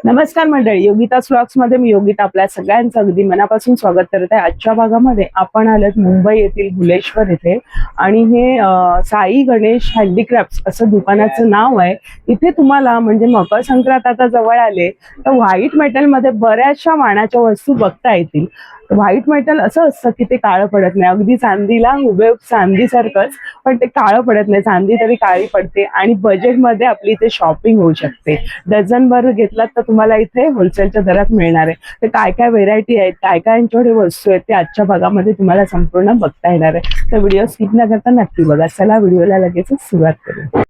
नमस्कार मंडळी, योगिताज व्लॉग्स मध्ये मी योगिता आपल्या सगळ्यांचं अगदी मनापासून स्वागत करत आहे. आजच्या भागामध्ये आपण आलोत मुंबई येथील भुलेश्वर येथे आणि हे साई गणेश हँडीक्राफ्ट्स असं दुकानाचं नाव आहे. इथे तुम्हाला म्हणजे मकर संक्रांत आता जवळ आले तर व्हाईट मेटल मध्ये बऱ्याचशा वाणाच्या वस्तू बघता येतील. व्हाईट मेटल असं असतं की ते काळं पडत नाही, अगदी चांदीला हुबेहूब चांदीसारखंच, पण ते काळं पडत नाही. चांदी तरी काळी पडते आणि बजेटमध्ये आपली इथे शॉपिंग होऊ शकते. डझनभर घेतलात तर तुम्हाला इथे होलसेलच्या दरात मिळणार आहे. तर काय काय व्हेरायटी आहेत, काय काय यांच्याकडे वस्तू आहेत ते आजच्या भागामध्ये तुम्हाला संपूर्ण बघता येणार आहे. तर व्हिडिओ स्किप न करता नक्की बघा. चला व्हिडिओला लगेच सुरुवात करू.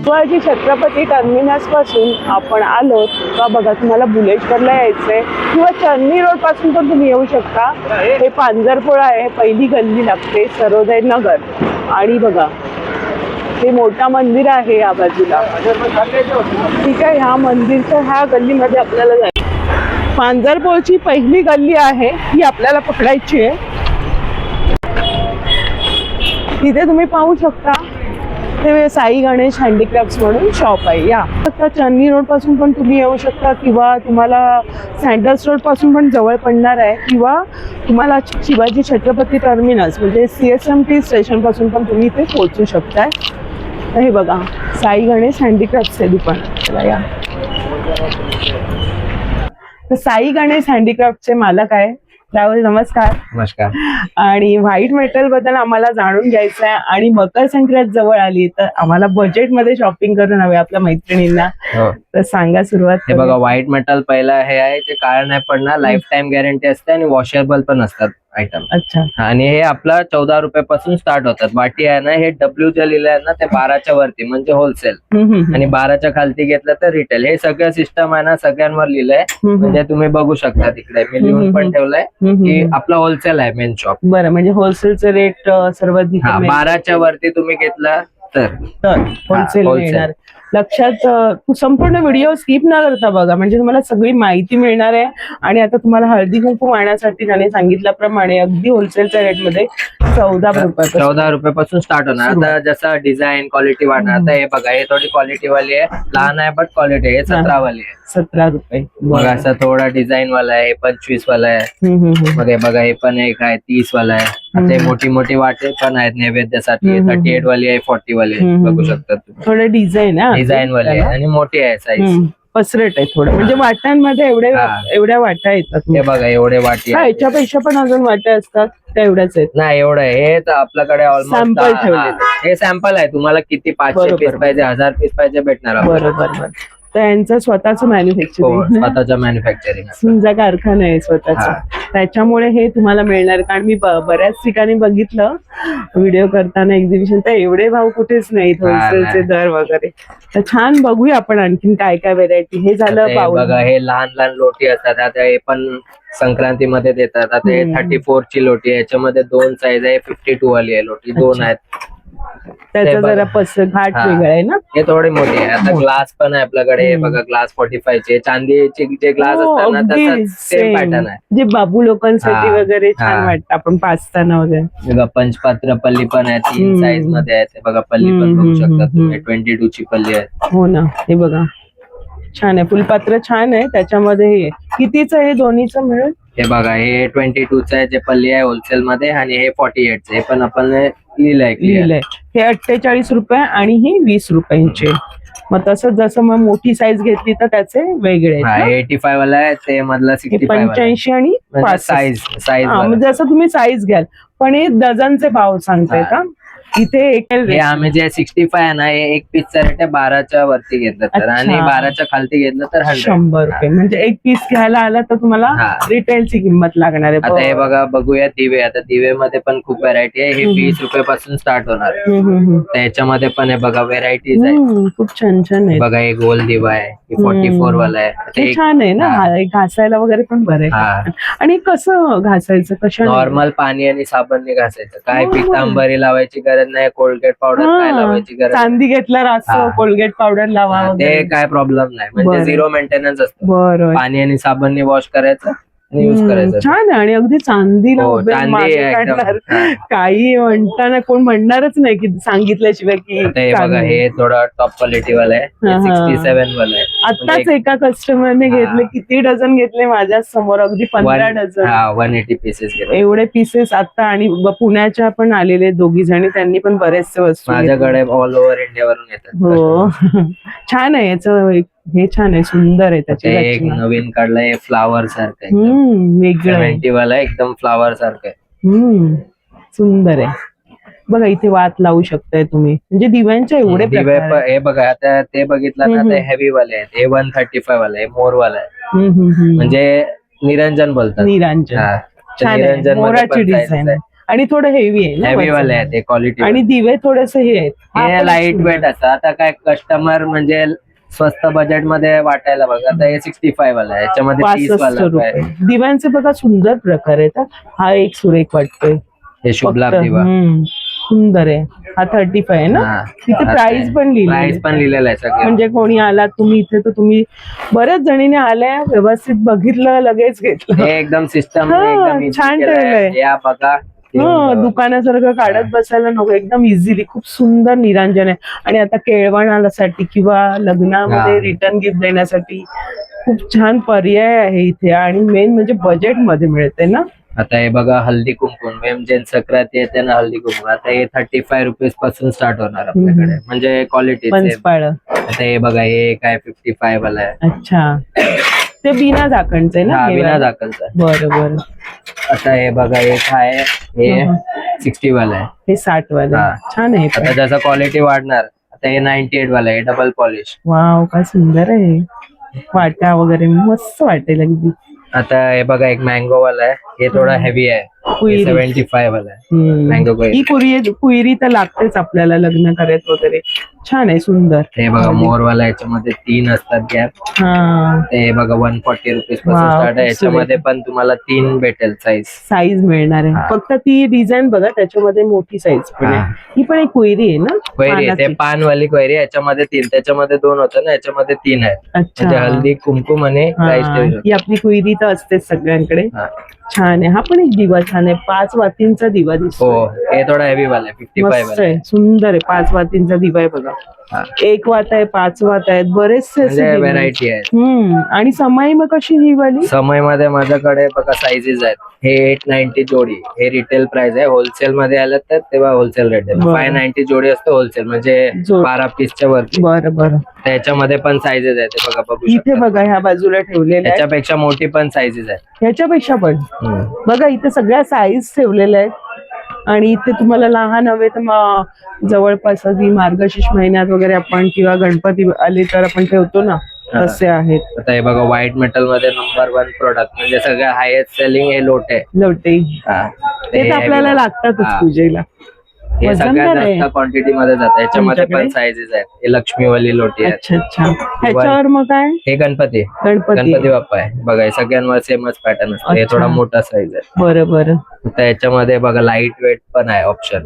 शिवाजी छत्रपती टर्मिनस पासून आपण आलो का बघा, तुम्हाला भुलेश्वरला यायचंय किंवा चर्नी रोड पासून पण तुम्ही येऊ शकता. हे पांजरपोळा आहे, पहिली गल्ली लागते सरोदय नगर. आणि बघा हे मोठा मंदिर आहे या बाजूला. ठीक आहे, ह्या मंदिरच्या ह्या गल्लीमध्ये आपल्याला जायचं. पांजरपोळची पहिली गल्ली आहे ही आपल्याला पकडायची आहे. तिथे तुम्ही पाहू शकता हे साई गणेश हँडीक्राफ्ट्स म्हणून शॉप आहे. या आता चर्नी रोड पासून पण तुम्ही येऊ शकता किंवा तुम्हाला सँडल्स रोड पासून पण जवळ पडणार आहे किंवा तुम्हाला शिवाजी छत्रपती टर्मिनस म्हणजे CSMT स्टेशन पासून पण तुम्ही इथे पोहोचू शकताय. हे बघा साई गणेश हँडीक्राफ्ट्स हे दुकान. चला या. तर साई गणेश हँडीक्राफ्टचे मालक आहे राहुल. नमस्कार. नमस्कार. आणि व्हाईट मेटल बद्दल आम्हाला जाणून घ्यायचं आहे आणि मकर संक्रांत जवळ आली तर आम्हाला बजेट मध्ये शॉपिंग करून हवे आपल्या मैत्रिणींना. तर सांगा सुरुवात. हे बघा व्हाईट मेटल पहिला हे आहे ते काळं नाही पडणार, लाईफ टाइम गॅरंटी असते आणि वॉशेबल पण असतात आयटम. अच्छा. आणि हे आपला 14 रुपयापासून स्टार्ट होतात. वाटी आहे ना, हे डब्ल्यू जे लिहिलं आहे ना ते 12च्या वरती म्हणजे होलसेल आणि 12च्या खालती घेतलं तर रिटेल. हे सगळं सिस्टम आहे ना सगळ्यांवर लिहिलंय, म्हणजे तुम्ही बघू शकता तिकडे मी लिहून पण ठेवलंय की आपला होलसेल आहे मेन शॉप. बरं, म्हणजे होलसेलचे रेट सर्वाधिक 12च्या वरती तुम्ही घेतला तर होलसेल मिळणार. लक्षात संपूर्ण व्हिडिओ स्किप न करता बघा, म्हणजे तुम्हाला सगळी माहिती मिळणार आहे. आणि आता तुम्हाला हळदी कुंकू वाहण्यासाठी त्याने सांगितल्याप्रमाणे अगदी होलसेलच्या रेट मध्ये 14 रुपयापासून स्टार्ट होणार. आता जसं डिझाईन क्वालिटी वाढणार. आता हे बघा हे थोडी क्वालिटी वाली आहे, लहान आहे बट क्वालिटी आहे. 17 वाली आहे. 17 रुपये. मग असं थोडा डिझाईन वाला आहे, 25 वाला आहे. मग हे बघा हे पण एक आहे 30 वाला आहे. आता मोठी मोठी वाटे पण आहेत नैवेद्यासाठी. 38 वाली आहे, 40 वाली आहे. बघू शकता तुम्ही. थोडं डिझाईन वाली आहे आणि मोठी आहे साईज. पसरेट आहे थोडं, म्हणजे वाट्यांमध्ये एवढ्या वाट्या येतात. हे बघा एवढे वाटी आहे. याच्यापेक्षा पण अजून वाट्या असतात त्या एवढ्याच आहेत. नाही एवढं आहे. हे तर आपल्याकडे सॅम्पल ठेवले. हे सॅम्पल आहे. तुम्हाला किती 500 पीस पाहिजे, 1000 पीस पाहिजे भेटणार. बरोबर. तर यांचं स्वतःच मॅन्युफॅक्चरिंग, स्वतःचा मॅन्युफॅक्चरिंग तुमचा कारखाना आहे स्वतःचा, त्याच्यामुळे हे तुम्हाला मिळणार. कारण मी बऱ्याच ठिकाणी बघितलं व्हिडिओ करताना एक्झिबिशन, तर एवढे भाव कुठेच नाही होलसेलचे दर वगैरे. तर छान बघूया आपण आणखीन काय काय व्हेरायटी. हे झालं बघा हे लहान लहान लोटी असतात. आता हे पण संक्रांतीमध्ये देतात. आता हे 34 ची लोटी आहे. याच्यामध्ये 2 साईज आहे. 52 वाली आहे लोटी, 2 आहेत. त्याचा जरा घाट वेगळा आहे ना. हे थोडी मोठी आहे. आता ग्लास पण आहे आपल्याकडे. हे बघा ग्लास 45 चे चांदीचे जे ग्लास असतात ना तसंच सेम पॅटर्न आहे. जे बाबू लोकांसाठी वगैरे छान वाटतं आपण पाचताना वगैरे. बघा पंचपात्र पल्ली पण आहे, 3 साईज मध्ये आहे. ते बघा पल्ली पण बघू शकता तुम्ही, 22 ची पल्ली आहे. हो ना. हे बघा छान आहे, फुलपात्र छान आहे. त्याच्यामध्ये कितीचं हे दोन्हीचं मिळेल? हे बघा हे 22 आहे जे पल्ली आहे होलसेल मध्ये, आणि हे 48 चे पण आपण लिहिलंय. हे 48 रुपये आणि ही 20 रुपयांचे. मग तसं जसं मग मोठी साईज घेतली तर त्याचे वेगळे. 85 वाला आहे ते मधला 85 आणि 5 साईज. जसं तुम्ही साईज घ्याल. पण हे डझनचे भाव सांगताय का इथे? हे आम्ही जे 65 आहे ना, हे एक पीसचा रेट आहे 12च्या वरती घेतलं तर, आणि 12च्या खालती घेतलं तर 100 रुपये. म्हणजे एक पीस घ्यायला आला तर तुम्हाला रिटेलची किंमत लागणार आहे. आता हे बघा बघूया दिवे. आता दिवे मध्ये पण खूप व्हरायटी आहे. हे 20 रुपयापासून स्टार्ट होणार. त्याच्यामध्ये पण हे बघा व्हेरायटीज आहे. खूप छान छान आहे. बघा हे गोल दिवा आहे, 44 वाला आहे. छान आहे ना, घासायला वगैरे पण बरं आहे. आणि कसं घासायचं? कशा? नॉर्मल पाणी आणि साबणने घासायचं. काय पितांबरी लावायची गरज नाही, कोलगेट पावडर काय लावायची गरज. चांदी घेतल्यावर असं कोलगेट पावडर लावा, ते काय प्रॉब्लेम नाही. म्हणजे 0 मेंटेनन्स असतं. बरोबर. पाणी आणि साबणने वॉश करायचं आणि युज करायचं. छान आहे आणि अगदी चांदीला हो, उभे चांदी मागे आहे एकदम. काढणार. हा. काही म्हणताना कोण म्हणणारच नाही की सांगितल्याशिवाय की आता हे चांगलं बघा, आहे. हे थोडं टॉप क्वालिटी वाला आहे, हा, हा. 67 वाला आहे. आत्ताच म्हणजे एका कस्टमरने हा. घेतले, किती डझन घेतले माझ्या समोर, अगदी 15 डझन 180 पीसेस घेतले. एवढे पीसेस आता. आणि पुण्याच्या पण आलेले दोघी जणी, त्यांनी पण बरेचसे वस्तू घेतले. माझ्याकडे ऑल ओव्हर इंडिया वरून येतात. हो. छान आहे याचं हे, छान आहे, सुंदर आहे त्याची ते एक रचना. नवीन काढलंय फ्लावर सारखं, वेगळं आहे. 70 वाला आहे, एकदम फ्लावर सारखं आहे. सुंदर आहे. बघा इथे वात लावू शकताय तुम्ही, म्हणजे दिव्यांच्या एवढे दिवे प्रकार आहेत. हे बघा, आता ते बघितलं ना, ते हेवी वाले आहेत. हे 135 वाला आहे, मोर वाला आहे, म्हणजे निरंजन बोलतात. निरांजन हा. छान आहे, निरंजन मोराची डिझाईन आणि थोडं हेवी आहे ना हेवी वजन. वाले आहेत, क्वालिटी. आणि दिवे थोडेसे हे आहेत. हा हे पण लाईट सुंदर. वेट असतं. आता काय कस्टमर म्हणजे स्वस्त बजेट मध्ये वाटायला बघा, आता हे 65 वाला आहे, याच्यामध्ये 30 65 वाला रुपये. आहे. दिव्यांचे बघा सुंदर प्रकार आहेत. हा एक सुरेख वाटतोय. हे शुभ लाभ फक्त, दिवा. सुंदर आहे. हा 35 आहे ना. हा. तिथे प्राइस पण प्राइस पण लिहिलेलं आहे सगळं. म्हणजे कोणी आला तुम्ही इथे तर तुम्ही बऱ्याच जणीने आल्या, व्यवस्थित बघितलं, लगेच घेतलं. हे एकदम सिस्टम हा, एकदम easy छान केलंय. ठेवलंय. या बघा, दुकानासारखं काढत बसायला नको, एकदम इझिली. खूप सुंदर निरांजन आहे. आणि आता केळवणासाठी किंवा लग्नामध्ये रिटर्न गिफ्ट देण्यासाठी खूप छान पर्याय आहे इथे. आणि मेन म्हणजे बजेट मध्ये मिळते ना. आता हे बघा, हल्दी कुंकू जेन संक्रांती येते ना, हल्दी कुंकू आता हे 35 रुपीज पासून स्टार्ट होणार आपल्याकडे, म्हणजे क्वालिटी. पंचपाळ. आता हे बघा, हे काय 55 वाला आहे. अच्छा, ते बिना झाकणचे ना. हा, बिना झाकणचं. बरं बरं. आता हे बघा, एक आहे, हे 60 वाला आहे, हे 60 वाला. हा. छान आहे. आता जसं क्वालिटी वाढणार, आता हे 98 वाला आहे, डबल पॉलिश. वाव, काय सुंदर आहे. वाटा वगैरे मस्त वाटेल अगदी. आता हे बघा, एक मँगो वाला आहे, हे थोडा हेवी आहे, 75 वाला आहे. मँगो ही कुयरी तर लागतेच आपल्याला लग्न करायचं वगैरे. छान आहे, सुंदर. हे बघा, मोर वाला, याच्यामध्ये 3 असतात गॅप. हा, ते बघा 140 रुपीज पासून स्टार्ट आहे. याच्यामध्ये पण तुम्हाला 3 भेटेल साईज मिळणार आहे. फक्त ती डिझाईन बघा, त्याच्यामध्ये मोठी साईज पण आहे. ही पण एक कुयरी आहे ना. क्वेरी, ते पानवाली क्वेरी, याच्यामध्ये 3, त्याच्यामध्ये 2 होतं ना, याच्यामध्ये 3 आहेत. अच्छा, म्हणजे हल्दी कुंकुम आणि राईस. ही आपली कुयरी तर असतेच सगळ्यांकडे. छान आहे. हा पण एक दिवा छान आहे, 5 वातींचा दिवा दिसतो. हो, हे थोडा हेवी वाला आहे, 55 मस्त वाला आहे, सुंदर आहे. 5 वातींचा दिवा आहे बघा. 1 वात आहे, 5 वात आहेत, बरेचसे असे दिवे. व्हेरायटी आहे. आणि समाई मग कशी ही वाली? समय मध्ये माझ्याकडे बघा साईजेस आहेत. हे 890 जोडी, हे रिटेल प्राइस आहे. होलसेल मध्ये आलं तर तेव्हा होलसेल रेट आहे. 590 जोडी असतो होलसेल, म्हणजे 12 पीसच्या वरती. बरं बरं. त्याच्यामध्ये पण साईजेस आहेत, ते बघा, बघू इथे बघा, ह्या बाजूला ठेवलेल्या आहेत. त्याच्यापेक्षा मोठी पण साईजेस आहेत. ह्याच्यापेक्षा पण बघा, इथे सगळ्या साईज ठेवलेल्या आहेत. आणि इथे तुम्हाला लहान हवे तर मग जवळपास आधी मार्गशीर्ष महिन्यात वगैरे आपण, किंवा गणपती आले तर आपण ठेवतो ना, तसे आहेत. आता हे बघा, व्हाईट मेटल मध्ये नंबर 1 प्रोडक्ट, म्हणजे सगळं हायेस्ट सेलिंग हे लोटे. लोटे ते तर आपल्याला लागतातच पूजेला. हे सगळ्यात जास्त क्वांटिटी मध्ये जातात. याच्यामध्ये पण साईजेस आहेत. हे लक्ष्मीवाली लोटी आहे. अच्छा अच्छा. ह्याच्यावर मग काय? हे गणपती बाप्पा आहे बघा. हे सगळ्यांवर सेमच पॅटर्न असतो. हे थोडा मोठा साईज आहे. बरं बरं. त्याच्यामध्ये बघा, लाईट वेट पण आहे ऑप्शन.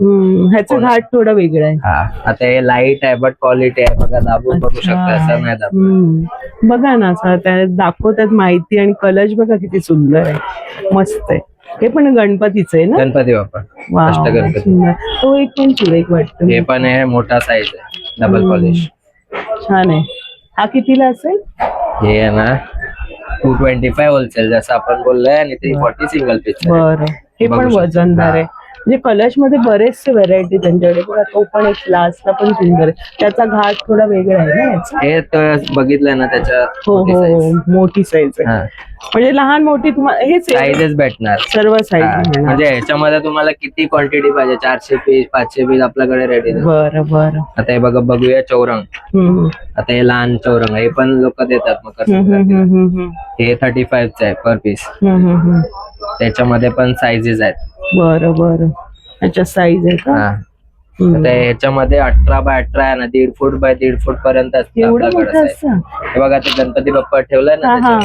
ह्याचं घाट थोडा वेगळा आहे. हा, आता हे लाईट आहे बट क्वालिटी आहे बघा, दाबून बघू शकता, असं नाही दाबून. बघा ना, असं दाखवतात माहिती. आणि कलश बघा किती सुंदर आहे, मस्त आहे. हे पण गणपतीचं आहे ना? गणपती बाप्पा, अष्टगणपती. तो एक पण सुरेख वाटतो. हे पण आहे, मोठा साईज आहे, डबल पॉलिश. छान आहे. हा कितीला असेल? हे आहे ना 225 होलसेल, जसं आपण बोललोय, आणि 340 सिंगल पीस. बरं. हे पण वजनदार आहे. म्हणजे कलश मध्ये बरेचसे व्हरायटी त्यांच्याकडे. बघा, तो पण एक ग्लासला पण सुंदर आहे. त्याचा घाट थोडा वेगळा आहे ना याचा. हे तर बघितलंय ना, त्याच्या हो हो, मोठी साईज आहे. म्हणजे लहान मोठी तुम्हाला हे साईजेस भेटणार, सर्व साईज. म्हणजे ह्याच्यामध्ये तुम्हाला किती क्वांटिटी पाहिजे, 400 पीस 500 पीस आपल्याकडे रेडी. बरं बरं. आता हे बघा, बघूया चौरंग. आता हे लहान चौरंग, हे पण लोक देतात मकर संक्रांतीला. हे 35 आहे पर पीस. त्याच्यामध्ये पण साईजेस आहेत. बरं बरं. अच्छा, साईज आहे का? आता ह्याच्यामध्ये 18x18 आहे ना, 1.5 फूट बाय 1.5 फूट पर्यंत असतं आपल्याकडे. हे बघा, ते गणपती बाप्पा ठेवलाय ना,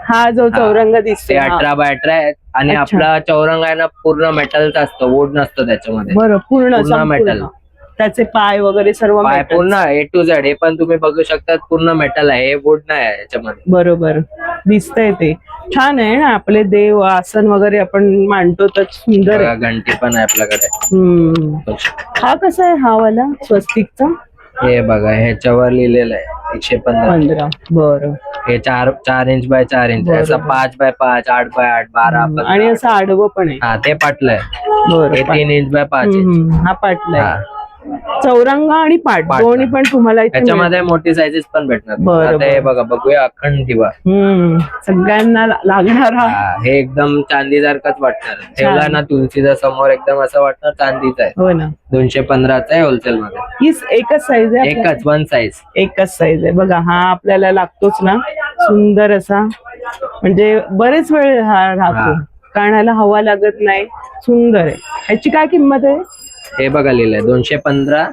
हा जो चौरंग दिसतो, 18x18 आहे. आणि आपला चौरंग आहे ना, पूर्ण मेटलचा असतो, वूड नसतो त्याच्यामध्ये. बरं, पूर्ण मेटल. त्याचे पाय वगैरे सर्व पाय metal. पूर्ण A to Z हे पण तुम्ही बघू शकता पूर्ण मेटल आहे, हे वुड नाही आहे याच्यामध्ये. बरोबर दिसतंय ते छान आहे ना. आपले देव आसन वगैरे आपण मांडतो तर सुंदर आहे. बघा, घंटी पण आहे आपल्याकडे. हा कसा आहे हा वाला स्वस्तिकचा? हे बघा ह्याच्यावर लिहिलेलं आहे 115. 15. बरं. हे 4 इंच बाय 4 इंच आहे. असं 5 बाय 5, 8 बाय 8, 12 आणि असं आडवं पण आहे. हा ते पाटलंय. बरं. हे 3 इंच बाय 5 इंच. हा पाटला हा. आहे. चौरंगा आणि पाट पाट. दोन्ही पण तुम्हाला इथे त्याच्यामध्ये मोठी साईजेस पण भेटणार. बरं, आता हे बघा, बघूया अखंड दिवा. सगळ्यांना लागणारा. हा, हे एकदम चांदीसारखंच वाटणार. ठेवला ना तुलसीच्या समोर एकदम असं वाटणार चांदीचा आहे. हो ना. 215चा आहे होलसेल मध्ये. ही एकच साईज आहे आपल्याला? एकच वन साईज. एकच साईज आहे बघा. हा आपल्याला लागतोच ना. सुंदर असा, म्हणजे बरेच वेळ हा राहतो, कानाला हवा लागत नाही. सुंदर आहे. ह्याची काय किंमत आहे? हे बघा लिहिलंय 215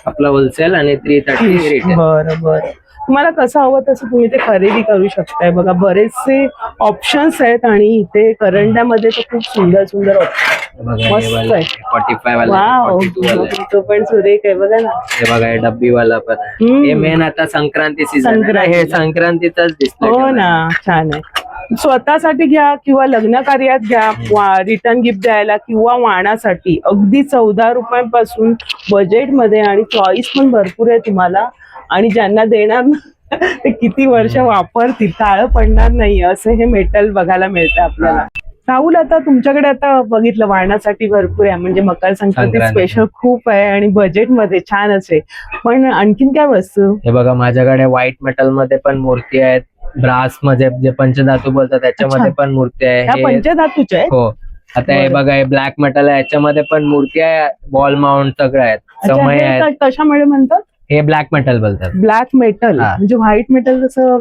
आपलं होलसेल आणि 330 रिटेल. बरं बरं. तुम्हाला कसं हवं तसं तुम्ही ते खरेदी करू शकताय. बघा बरेचसे ऑप्शन्स आहेत आणि इथे करंड्यामध्ये तर खूप सुंदर सुंदर ऑप्शन. मस्त आहे. 45 वाला, वाव, 42 वाला आहे. तो पण सुरेख आहे बघा ना. हे बघा, हे डब्बी वाला पण आहे. हे मेन आता संक्रांती सीझन, हे संक्रांतीचाच डिस्प्ले. हो ना, छान आहे. स्वतःसाठी घ्या किंवा लग्न कार्यात घ्या, रिटर्न गिफ्ट द्यायला किंवा वाणासाठी अगदी 14 रुपयांपासून बजेटमध्ये, आणि चॉईस पण भरपूर आहे तुम्हाला. आणि ज्यांना देणार ना ते किती वर्ष वापरतील, काळं पडणार नाही असं हे मेटल बघायला मिळतं आपल्याला. राहुल, आता तुमच्याकडे आता बघितलं वाणासाठी भरपूर आहे, म्हणजे मकर संक्रांती स्पेशल खूप आहे आणि बजेटमध्ये छान असे. पण आणखीन काय वस्तू? हे बघा, माझ्याकडे व्हाईट मेटल मध्ये पण मूर्ती आहेत. ब्रास मध्ये जे पंचधातू बोलतात त्याच्यामध्ये पण मूर्ती आहे. पंचधातूच्या आहेत? हो. आता हे बघा, हे ब्लॅक मेटल आहे, याच्यामध्ये पण मूर्ती आहे, बॉल माउंट सगळं आहेत, समय आहेत. कशामुळे म्हणतात? हे ब्लॅक मेटल बोलतात. ब्लॅक मेटल म्हणजे व्हाईट मेटल जसं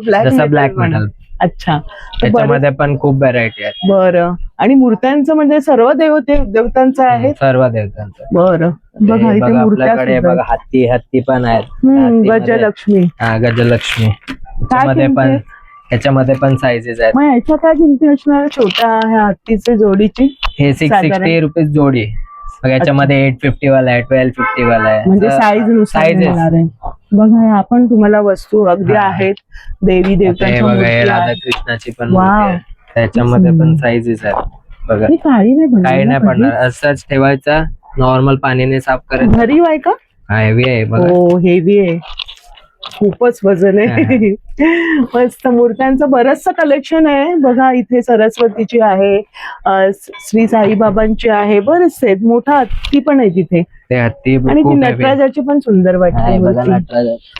ब्लॅक मेटल. अच्छा. त्याच्यामध्ये पण खूप व्हरायटी आहे. बरं. आणि मूर्त्यांचं म्हणजे सर्व देवतांचं आहे? सर्व देवतांचं. बरं. बघा इथे आपल्याकडे बघा हत्ती पण आहेत. गजलक्ष्मी. हा, गजलक्ष्मी. ह्याच्यामध्ये पण साईजेस आहेत. मग ह्याच्या काय किमती असणार छोट्या ह्या हत्तीचे जोडीची? हे 660 रुपीज जोडी. याच्यामध्ये 850 वाला आहे, 1250 वाला आहे, म्हणजे साईज. बघा आपण तुम्हाला वस्तू अगदी आहेत. देवी देवतांच्या राधाकृष्णाची पण त्याच्यामध्ये पण साईजेस आहेत. बघा, काही नाही पडणार. असंच ठेवायचा, नॉर्मल पाण्याने साफ करायचं. घरी आहे का? हेवी आहे बघा. हो, हेवी आहे, खूपच वजन आहे. मस्त मूर्त्यांचं बरचसं कलेक्शन आहे बघा. इथे सरस्वतीची आहे, श्री साईबाबांची आहे, बरेचसे आहेत. मोठा हत्ती पण आहे तिथे. ते हत्ती आणि ती नटराजाची पण सुंदर वाटते.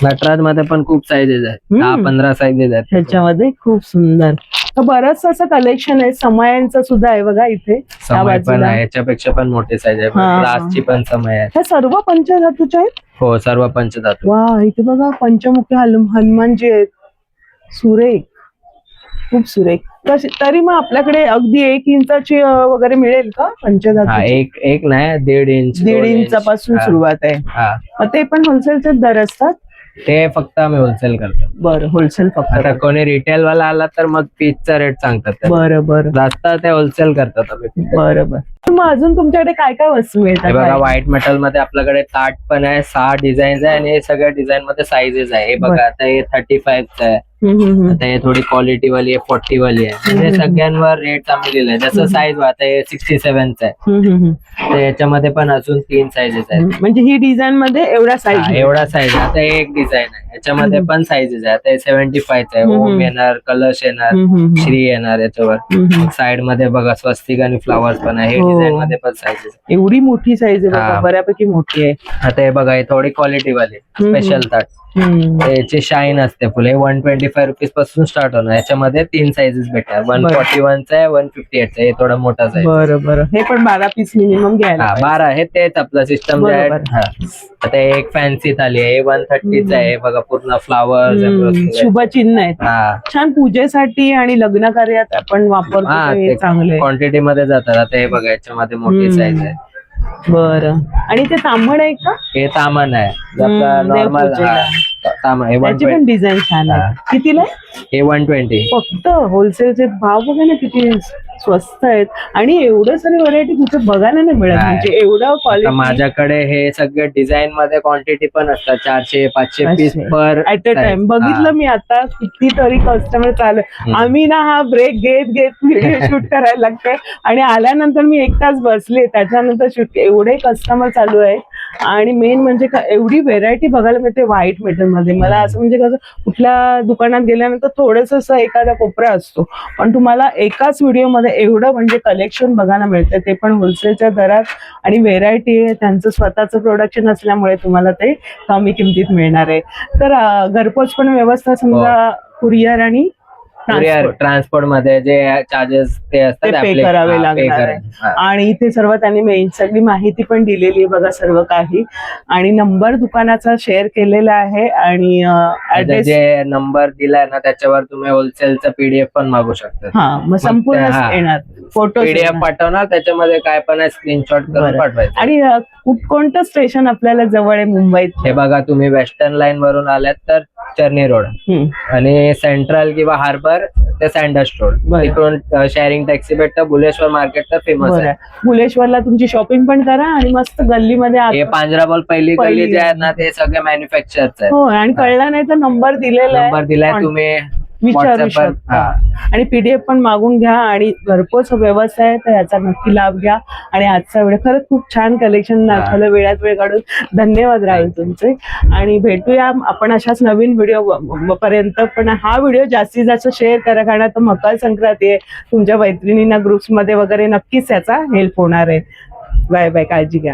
नटराज मध्ये पण खूप साईजेस आहेत, 10-15 साईजेस आहेत त्याच्यामध्ये. खूप सुंदर. तर बरंच असं कलेक्शन आहे. समयांचं सुद्धा आहे बघा इथे. समय पण आहे, याच्यापेक्षा पण मोठे साईज आहे. ग्लासची पण समय आहे. ह्या सर्व पंचधातूच्या आहेत? हो, सर्व पंचधातू. वा, इथे बघा पंचमुखी हनुमानजी आहेत. सुरेख, खूप सुरेख. तरी मग आपल्याकडे अगदी 1 इंचाची वगैरे मिळेल का पंचधातू? एक नाही, 1.5 इंचापासून सुरुवात आहे. मग ते पण होलसेलचे दर असतात? ते फक्त आम्ही होलसेल करतो. बरं, होलसेल फक्त. आता कोणी रिटेल वाला आला तर मग पीसचा रेट सांगतात. बरं बरं. जास्त ते होलसेल करतात आम्ही. बरं बरं. मग अजून तुमच्याकडे काय काय वस्तू मिळतात? बघा, व्हाईट मेटल मध्ये आपल्याकडे ताट पण आहे, 6 डिझाईन्स आहे, आणि हे सगळ्या डिझाईन मध्ये साईजेस आहे. हे बघा, आता हे 35 आहे, आता हे थोडी क्वालिटी वाली आहे, 40 वाली आहे. म्हणजे सगळ्यांवर रेट आम्ही लिहिलंय जसं साईज. आता हे 67 आहे, तर याच्यामध्ये पण अजून 3 साईजेस आहेत. म्हणजे ही डिझाईन मध्ये एवढा साईज. आता हे एक डिझाईन आहे, याच्यामध्ये पण साईजेस आहे. आता हे 75 आहे. ओम येणार, कलश येणार, श्री येणार याच्यावर. साइड मध्ये बघा स्वस्तिक आणि फ्लावर्स पण आहे. हे डिझाईन मध्ये पण साईजेस. एवढी मोठी साईज आहे, बऱ्यापैकी मोठी आहे. आता हे बघा, हे थोडी क्वालिटी वाली स्पेशल ताट. याची शाईन असते फुल. हे 125 रुपीज पासून स्टार्ट होणार. याच्यामध्ये 3 साईजेस भेटतात. 141चा आहे, 158चा आहे. हे थोडा मोठा साईज. बरं बरं. हे पण 12 पीस मिनिमम घ्यायला. 12 हे तेच आपलं सिस्टम. आता एक फॅन्सी थाली आहे, 130चा आहे. बघा, पूर्ण फ्लावर्स, शुभचिन्ह आहेत. छान पूजेसाठी आणि लग्न कार्यात आपण वापरतो. चांगले क्वांटिटी मध्ये जातात. आता हे बघा, याच्यामध्ये मोठी साईज आहे. बरं. आणि ते तांबड आहे का? हे तामण आहे, नॉर्मल तामण. हे त्याची पण डिझाईन छान आहे. कितीला? हे 120. फक्त होलसेलचे भाव बघा ना किती स्वस्त आहेत आणि एवढं सारी व्हरायटी कुठे बघायला नाही मिळत, नाही. म्हणजे एवढं आता क्वालिटी माझ्याकडे हे सगळे डिझाईन मध्ये क्वांटिटी पण असतात 400-500 piece per at a time. बघितलं मी आता कितीतरी कस्टमर चालू आहे. आम्ही ना हा ब्रेक घेत घेत व्हिडिओ शूट करायला लागते आणि आल्यानंतर मी 1 तास बसले, त्याच्यानंतर शूट. एवढे कस्टमर चालू आहेत आणि मेन म्हणजे एवढी व्हेरायटी बघायला मिळते व्हाईट मेटल मध्ये. मला असं म्हणजे कसं कुठल्या दुकानात गेल्यानंतर थोडंसं एखादा कोपरा असतो, पण तुम्हाला एकाच व्हिडिओमध्ये एवढं म्हणजे कलेक्शन बघायला मिळतं, ते पण होलसेलच्या दरात. आणि व्हेरायटी आहे, त्यांचं स्वतःचं प्रोडक्शन असल्यामुळे तुम्हाला ते कमी किमतीत मिळणार आहे. तर घरपोच पण व्यवस्था समजा कुरिअर आणि ट्रान्सपोर्ट मध्ये जे चार्जेस ते असतात पे आपले, करावे pay लागणार आहे. करायचे. हा. आणि इथे सर्व त्यांनी सगळी माहिती पण दिलेली आहे बघा, सर्व काही. आणि नंबर दुकानाचा शेअर केलेला आहे आणि त्याचा ऍड्रेस. जे नंबर दिलाय ना त्याच्यावर तुम्ही होलसेलचा PDF पण मागू शकता. हा, मग संपूर्ण हा. येणार फोटो PDF पाठवणार, त्याच्यामध्ये काय पण आहे स्क्रीनशॉट करून बरं. पाठवायचं. आणि कोणतं स्टेशन आपल्याला जवळ आहे मुंबईत? हे बघा, तुम्ही वेस्टर्न लाईन वरून आलात तर चर्नी रोड, आणि सेंट्रल किंवा हार्बर ते सँडस्ट रोड, बरं. तिकडून शेअरिंग टॅक्सी भेटतं. बुलेश्वर मार्केट तर फेमस बरं. आहे. भुलेश्वरला तुमची शॉपिंग पण करा आणि मस्त गल्लीमध्ये हे पांजराबॉल पहिली गल्ली जे आहे ना ते सगळे मॅन्युफॅक्चरच आहे. हो, आणि कळलं नाही तर नंबर दिलेला आहे, नंबर दिलाय, तुम्ही विचारू WhatsApp वर- शकता. हा. आणि PDF पण मागून घ्या आणि घरपोच व्यवस्था आहे, तर याचा नक्की लाभ घ्या. आणि आजचा वेळ खरंच खूप छान कलेक्शन दाखवलं, वेळात वेळ काढून. धन्यवाद राहुल तुमचे. आणि भेटूया आपण अशाच नवीन व्हिडिओ पर्यंत. पण हा व्हिडिओ जास्तीत जास्त शेअर करा, कारण आता मकर संक्रांती आहे, तुमच्या मैत्रिणींना ग्रुप्समध्ये वगैरे नक्कीच याचा हेल्प होणार आहे. बाय बाय, काळजी घ्या.